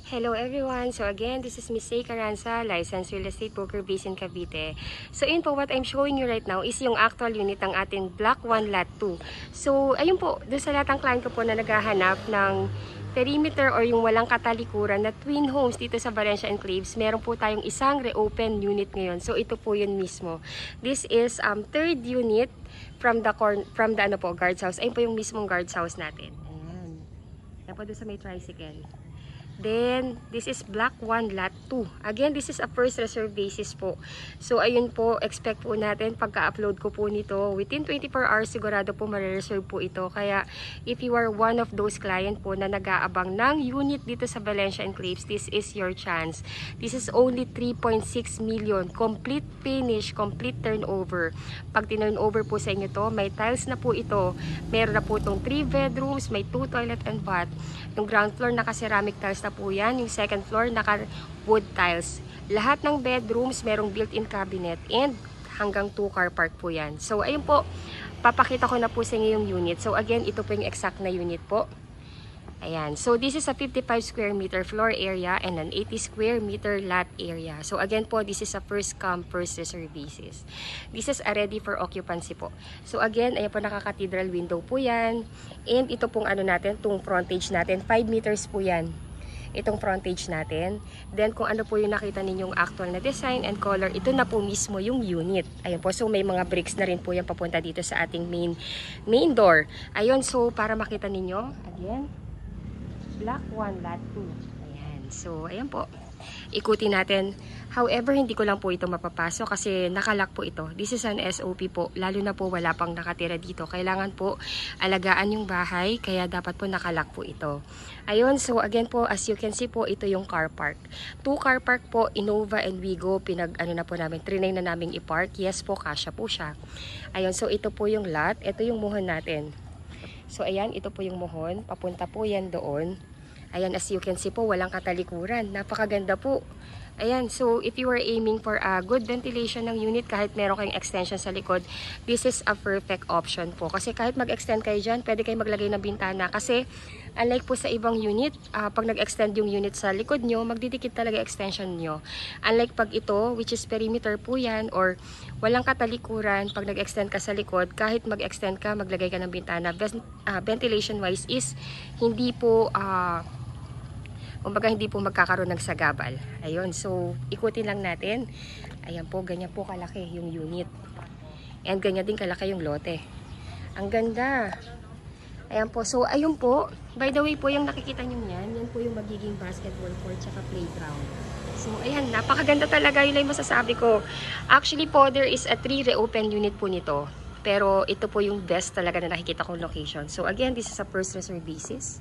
Hello everyone! So again, this is Miss Say Caranza, licensed real estate broker based in Cavite. So yun po, what I'm showing you right now is yung actual unit ng ating Block 1 Lot 2. So ayun po, doon sa lahat ng client ko po na naghahanap ng perimeter or yung walang katalikuran na twin homes dito sa Valencia Enclaves, meron po tayong isang reopen unit ngayon. So ito po yun mismo. This is third unit from the guards house. Ayun po yung mismong guards house natin. Ayan. Ayan po doon sa may tricycle. Then, this is Block 1 Lot 2. Again, this is a first reserve basis po. So, ayun po, expect po natin pagka-upload ko po nito, within 24 hours, sigurado po marireserve po ito. Kaya, if you are one of those client po na nag-aabang ng unit dito sa Valencia Enclaves, this is your chance. This is only 3.6 million. Complete finish, complete turnover. Pag turnover po sa inyo to, may tiles na po ito. Meron na po itong 3 bedrooms, may 2 toilet and bath. Yung ground floor, naka-ceramic tiles na po yan. Yung second floor, naka-wood tiles. Lahat ng bedrooms, merong built-in cabinet and hanggang 2 car park po yan. So, ayun po, papakita ko na po sa inyo yung unit. So, again, ito po yung exact na unit po. Ayan. So, this is a 55 square meter floor area and an 80 square meter lot area. So, again po, this is a first come, first reserve basis. This is a ready for occupancy po. So, again, ayan po, naka-cathedral window po yan. And ito pong ano natin, itong frontage natin, 5 meters po yan. Itong frontage natin. Then, kung ano po yung nakita ninyong actual na design and color, ito na po mismo yung unit. Ayun po, so may mga bricks na rin po yung papunta dito sa ating main door. Ayun, so para makita ninyo, again, Block 1 Lot 2. Ayan. So, ayan po. Ikutin natin. However, hindi ko lang po ito mapapasok kasi nakalock po ito. This is an SOP po. Lalo na po wala pang nakatira dito. Kailangan po alagaan yung bahay. Kaya dapat po nakalock po ito. Ayun. So, again po, as you can see po, ito yung car park. 2 car park po, Innova and Wigo. Na po namin. Trinay na namin i-park. Yes po, kasya po siya. Ayun. So, ito po yung lot. Ito yung muhon natin. So, ayan, ito po yung muhon. Papunta po yan doon. Ayan, as you can see po, walang katalikuran. Napakaganda po. Ayan, so if you are aiming for a good ventilation ng unit, kahit meron kayong extension sa likod, this is a perfect option po. Kasi kahit mag-extend kayo dyan, pwede kayo maglagay ng bintana. Kasi unlike po sa ibang unit, pag nag-extend yung unit sa likod nyo, magdidikit talaga extension nyo. Unlike pag ito, which is perimeter po yan, or walang katalikuran, pag nag-extend ka sa likod, kahit mag-extend ka, maglagay ka ng bintana, ventilation wise is hindi po kumbaga hindi po magkakaroon ng sagabal. Ayun, so ikutin lang natin. Ayan po, ganyan po kalaki yung unit. And ganyan din kalaki yung lote. Ang ganda. Ayan po, so ayun po. By the way po, yung nakikita nyo yan po yung magiging basketball court tsaka playground. So ayan, napakaganda talaga, yun lang masasabi ko. Actually po, there is a 3 reopen unit po nito. Pero ito po yung best talaga na nakikita kong location. So again, this is a first reserve basis.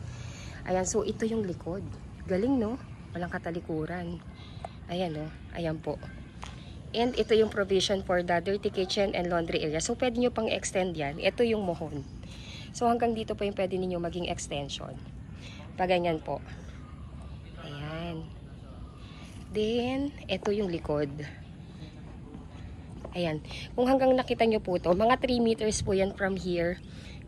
Ayan, so ito yung likod. Galing, no? Walang katalikuran. Ayan, no? Ayan po. And ito yung provision for the dirty kitchen and laundry area. So, pwede nyo pang extend yan. Ito yung mohon. So, hanggang dito po yung pwede ninyo maging extension. Paganyan po. Ayan. Then, ito yung likod. Ayan. Kung hanggang nakita nyo po to, mga 3 meters po yan from here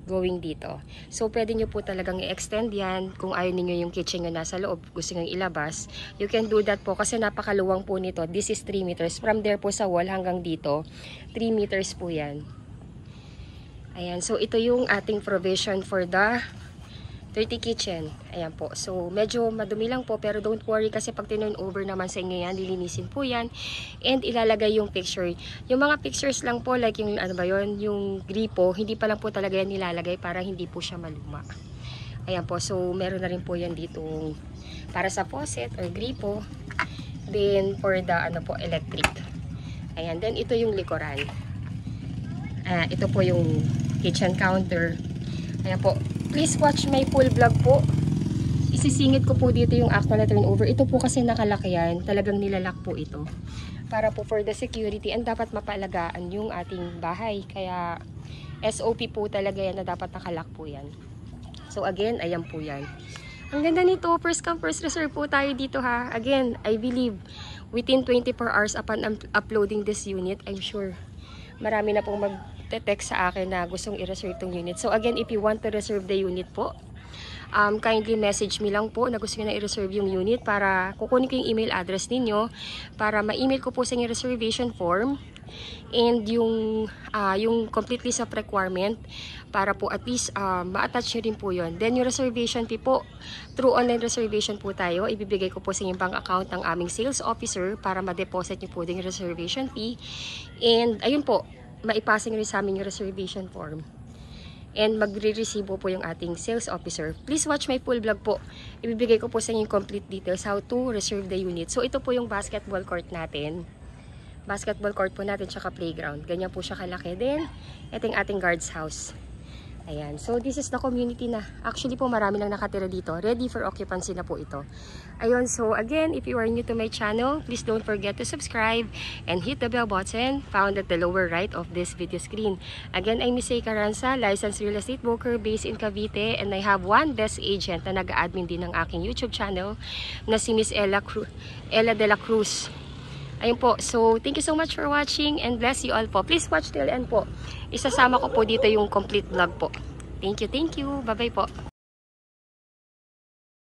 going dito. So, pwede nyo po talagang i-extend yan. Kung ayaw ninyo yung kitchen nyo nasa loob, gusto nyo ilabas, you can do that po kasi napakaluwang po nito. This is 3 meters. From there po sa wall hanggang dito, 3 meters po yan. Ayan. So, ito yung ating provision for the dirty kitchen. Ayan po. So, medyo madumi lang po pero don't worry kasi pag tinurn over naman sa inyo yan, lilinisin po yan. And ilalagay yung picture. Yung mga pictures lang po, like yung ano ba yun, yung gripo, hindi pa lang po talaga yan nilalagay para hindi po siya maluma. Ayan po. So, meron na rin po yan dito para sa faucet or gripo. Then, for the ano po, electric. Ayan. Then, ito yung likuran. Ito po yung kitchen counter. Ayan po. Please watch my full vlog po. Isisingit ko po dito yung actual na turnover. Ito po kasi nakalaki yan. Talagang nilalak po ito. Para po for the security and dapat mapalagaan yung ating bahay. Kaya SOP po talaga yan na dapat nakalak po yan. So again, ayan po yan. Ang ganda nito. First come, first reserve po tayo dito ha. Again, I believe within 24 hours upon uploading this unit, I'm sure marami na pong mag-text sa akin na gustong i-reserve tong unit. So again, if you want to reserve the unit po, kindly message me lang po na gusto nyo na i-reserve yung unit para kukunin ko yung email address ninyo para ma-email ko po sa inyo reservation form and yung complete list of requirement para po at least ma-attach nyo rin po yun. Then yung reservation fee po, through online reservation po tayo, ibibigay ko po sa inyong bank account ng aming sales officer para ma-deposit nyo po din yung reservation fee. And ayun po, maipasing rin sa amin yung reservation form. And magre-resibo po yung ating sales officer. Please watch my full vlog po. Ibibigay ko po sa inyo yung complete details how to reserve the unit. So ito po yung basketball court natin. Basketball court po natin tsaka playground. Ganyan po siya kalaki din. Ito yung ating guard's house. Ayan. So this is the community na. Actually po marami nang nakatira dito. Ready for occupancy na po ito. Ayun. So again, if you are new to my channel, please don't forget to subscribe and hit the bell button found at the lower right of this video screen. Again, I'm Miss A. Caranza, licensed real estate broker based in Cavite, and I have one best agent na nag-admin din ng aking YouTube channel na si Miss Ella de la Cruz. Ayun po. So, thank you so much for watching and bless you all po. Please watch till end po. Isasama ko po dito yung complete vlog po. Thank you, thank you. Bye-bye po.